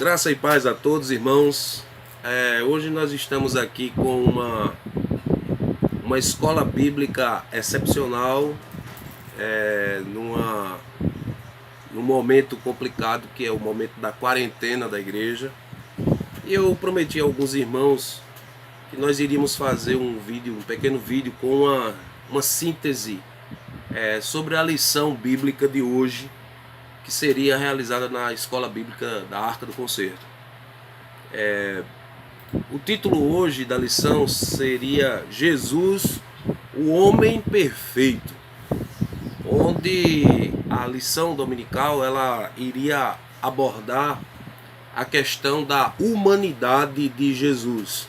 Graça e paz a todos, irmãos. Hoje nós estamos aqui com uma escola bíblica excepcional, num momento complicado que é o momento da quarentena da igreja. E eu prometi a alguns irmãos que nós iríamos fazer um pequeno vídeo com uma síntese sobre a lição bíblica de hoje, que seria realizada na escola bíblica da Arca do Concerto. O título hoje da lição seria Jesus, o homem perfeito, onde a lição dominical ela iria abordar a questão da humanidade de Jesus.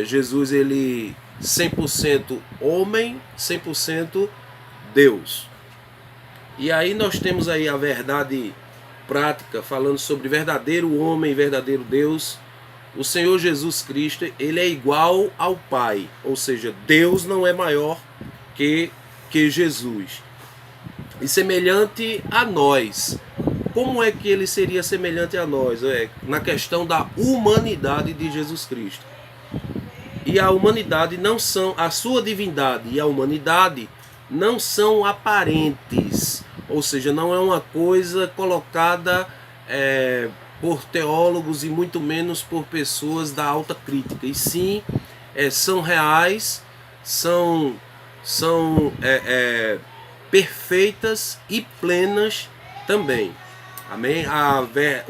Jesus, ele 100% homem, 100% Deus. E aí nós temos aí a verdade prática, falando sobre verdadeiro homem, verdadeiro Deus. O Senhor Jesus Cristo, ele é igual ao Pai, ou seja, Deus não é maior que Jesus. E semelhante a nós. Como é que ele seria semelhante a nós? Na questão da humanidade de Jesus Cristo. E a humanidade não são, a sua divindade e a humanidade não são aparentes, ou seja, não é uma coisa colocada por teólogos e muito menos por pessoas da alta crítica, e sim são reais, são perfeitas e plenas também. Amém?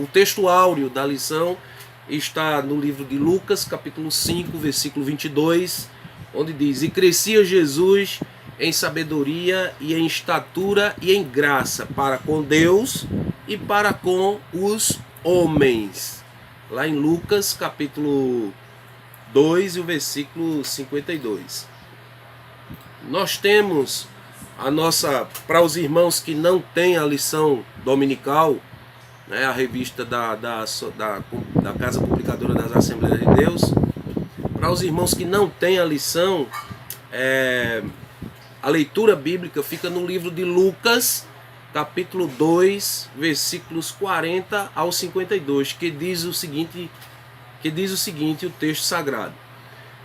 O texto áureo da lição está no livro de Lucas, capítulo 5, versículo 22, onde diz: E crescia Jesus em sabedoria e em estatura e em graça para com Deus e para com os homens. Lá em Lucas capítulo 2 e o versículo 52. Nós temos para os irmãos que não têm a lição dominical, a revista da Casa Publicadora das Assembleias de Deus, para os irmãos que não têm a lição, a leitura bíblica fica no livro de Lucas, capítulo 2, versículos 40 ao 52, que diz o seguinte, o texto sagrado: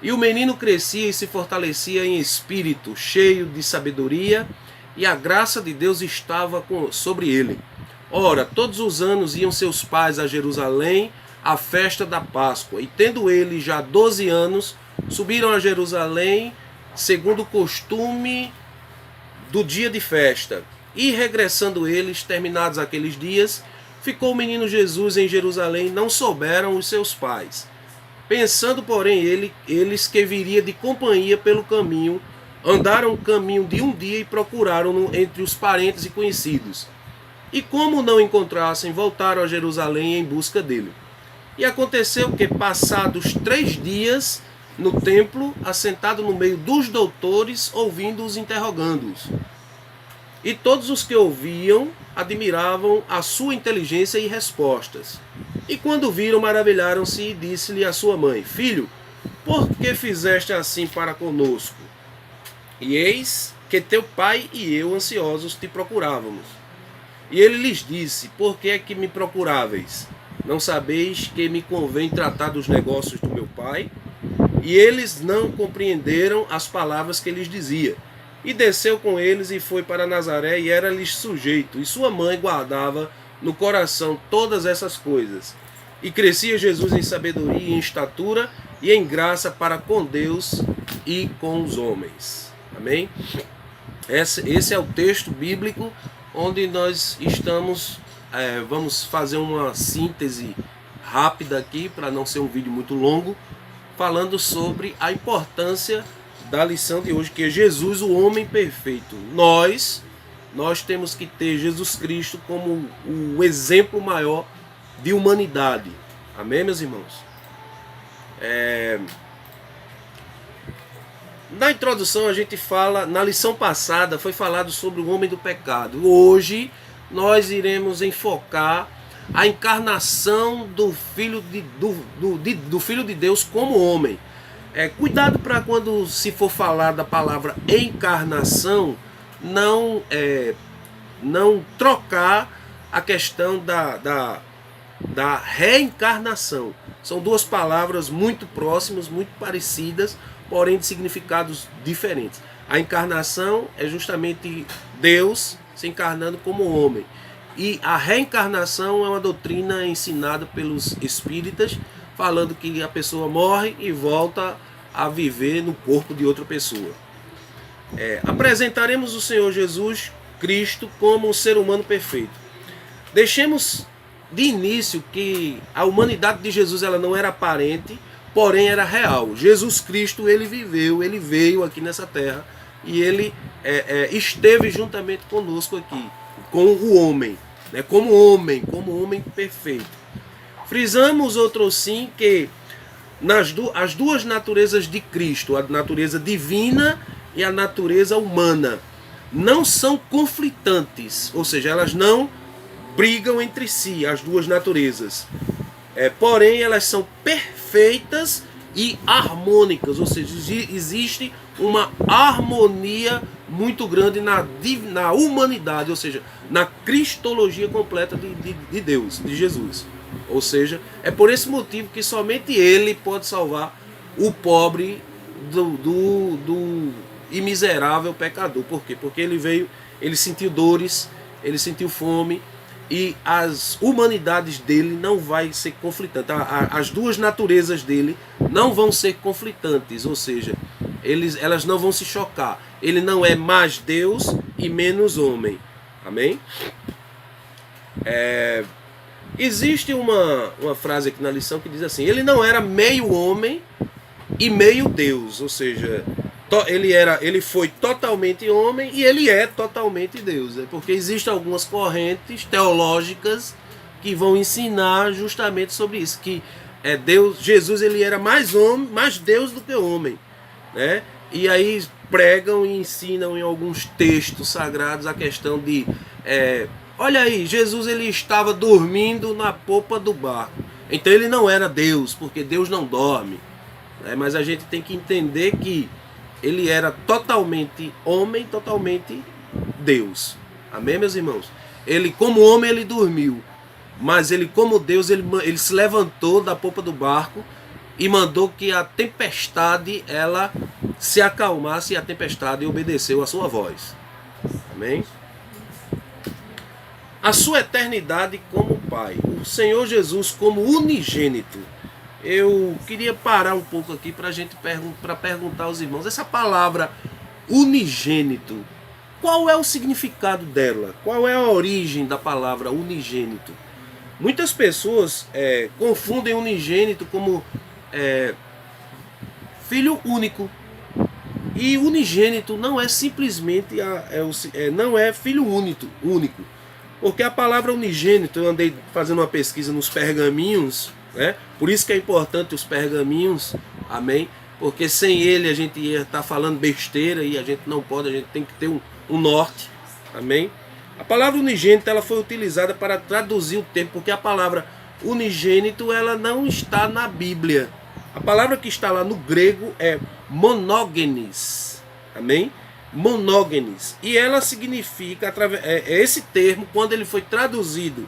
E o menino crescia e se fortalecia em espírito, cheio de sabedoria, e a graça de Deus estava sobre ele. Ora, todos os anos iam seus pais a Jerusalém à festa da Páscoa, e tendo ele já 12 anos, subiram a Jerusalém segundo o costume do dia de festa. E regressando eles, terminados aqueles dias, ficou o menino Jesus em Jerusalém, não souberam os seus pais. Pensando, porém, eles que viria de companhia pelo caminho, andaram o caminho de um dia e procuraram-no entre os parentes e conhecidos. E como não encontrassem, voltaram a Jerusalém em busca dele. E aconteceu que, passados 3 dias, no templo, assentado no meio dos doutores, ouvindo-os, interrogando-os. E todos os que ouviam admiravam a sua inteligência e respostas. E quando viram, maravilharam-se, e disse-lhe a sua mãe: Filho, por que fizeste assim para conosco? E eis que teu pai e eu ansiosos te procurávamos. E ele lhes disse: Por que é que me procuráveis? Não sabeis que me convém tratar dos negócios do meu pai? E eles não compreenderam as palavras que lhes dizia. E desceu com eles e foi para Nazaré, e era-lhes sujeito. E sua mãe guardava no coração todas essas coisas. E crescia Jesus em sabedoria e em estatura e em graça para com Deus e com os homens. Amém? Esse é o texto bíblico onde nós estamos. Vamos fazer uma síntese rápida aqui, para não ser um vídeo muito longo, falando sobre a importância da lição de hoje, que é Jesus, o homem perfeito. Nós temos que ter Jesus Cristo como o exemplo maior de humanidade. Amém, meus irmãos? Na introdução a gente fala, na lição passada foi falado sobre o homem do pecado. Hoje nós iremos enfocar a encarnação do Filho de Deus como homem. Cuidado para quando se for falar da palavra encarnação, não trocar a questão da reencarnação. São duas palavras muito próximas, muito parecidas, porém de significados diferentes. A encarnação é justamente Deus se encarnando como homem. E a reencarnação é uma doutrina ensinada pelos espíritas, falando que a pessoa morre e volta a viver no corpo de outra pessoa. Apresentaremos o Senhor Jesus Cristo como um ser humano perfeito. Deixemos de início que a humanidade de Jesus ela não era aparente, porém era real. Jesus Cristo ele viveu, ele veio aqui nessa terra e ele esteve juntamente conosco aqui, com o homem, né? como homem perfeito. Frisamos outro sim que as duas naturezas de Cristo, a natureza divina e a natureza humana, não são conflitantes, ou seja, elas não brigam entre si, as duas naturezas. Porém, elas são perfeitas e harmônicas, ou seja, existe uma harmonia muito grande na humanidade, ou seja, na cristologia completa de Deus, de Jesus. Ou seja, é por esse motivo que somente Ele pode salvar o pobre e miserável pecador. Por quê? Porque Ele veio, Ele sentiu dores, Ele sentiu fome, e as humanidades dele não vai ser conflitante. As duas naturezas dele não vão ser conflitantes, ou seja, elas não vão se chocar. Ele não é mais Deus e menos homem. Amém? Existe uma frase aqui na lição que diz assim: ele não era meio homem e meio Deus, ou seja, ele foi totalmente homem e ele é totalmente Deus, porque existem algumas correntes teológicas que vão ensinar justamente sobre isso, que Jesus ele era mais homem, mais Deus do que homem, né? E aí pregam e ensinam em alguns textos sagrados a questão de olha aí, Jesus ele estava dormindo na popa do barco, então ele não era Deus, porque Deus não dorme, né? Mas a gente tem que entender que ele era totalmente homem, totalmente Deus. Amém, meus irmãos? Ele, como homem, ele dormiu. Mas ele, como Deus, ele se levantou da popa do barco e mandou que a tempestade, ela se acalmasse, e a tempestade obedeceu a sua voz. Amém? A sua eternidade como Pai. O Senhor Jesus como unigênito. Eu queria parar um pouco aqui para perguntar aos irmãos, essa palavra unigênito, qual é o significado dela? Qual é a origem da palavra unigênito? Muitas pessoas confundem unigênito como filho único. E unigênito não é simplesmente não é filho único. Porque a palavra unigênito, eu andei fazendo uma pesquisa nos pergaminhos, né? Por isso que é importante os pergaminhos, amém? Porque sem ele a gente ia estar falando besteira e a gente não pode, a gente tem que ter um norte, amém? A palavra unigênito ela foi utilizada para traduzir o termo, porque a palavra unigênito ela não está na Bíblia. A palavra que está lá no grego é monógenes, amém? Monógenes, e ela significa, esse termo, quando ele foi traduzido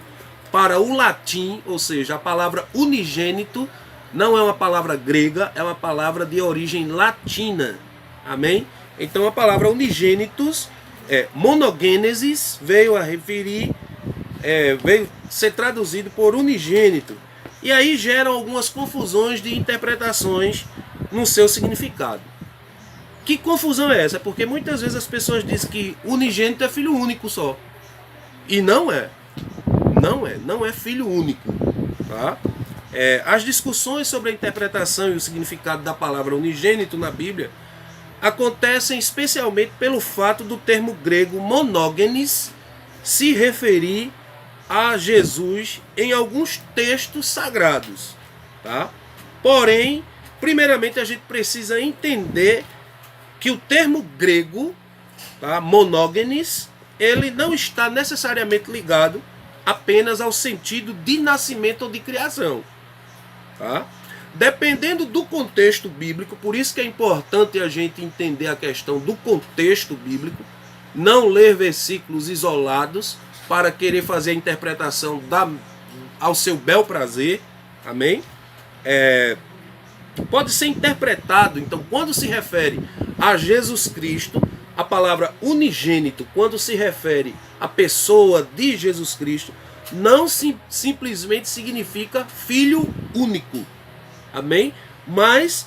para o latim, ou seja, a palavra unigênito não é uma palavra grega, é uma palavra de origem latina, amém? Então a palavra unigênitos, monogênesis, veio a referir, veio ser traduzido por unigênito, e aí geram algumas confusões de interpretações no seu significado. Que confusão é essa? Porque muitas vezes as pessoas dizem que unigênito é filho único só, e não é. Não é filho único, tá? As discussões sobre a interpretação e o significado da palavra unigênito na Bíblia acontecem especialmente pelo fato do termo grego monógenes se referir a Jesus em alguns textos sagrados, tá? Porém, primeiramente a gente precisa entender que o termo grego, tá, monógenes, ele não está necessariamente ligado apenas ao sentido de nascimento ou de criação, tá? Dependendo do contexto bíblico, por isso que é importante a gente entender a questão do contexto bíblico, não ler versículos isolados para querer fazer a interpretação ao seu bel prazer, amém? Pode ser interpretado, então, quando se refere a Jesus Cristo, a palavra unigênito, quando se refere à pessoa de Jesus Cristo, não simplesmente significa filho único, amém? Mas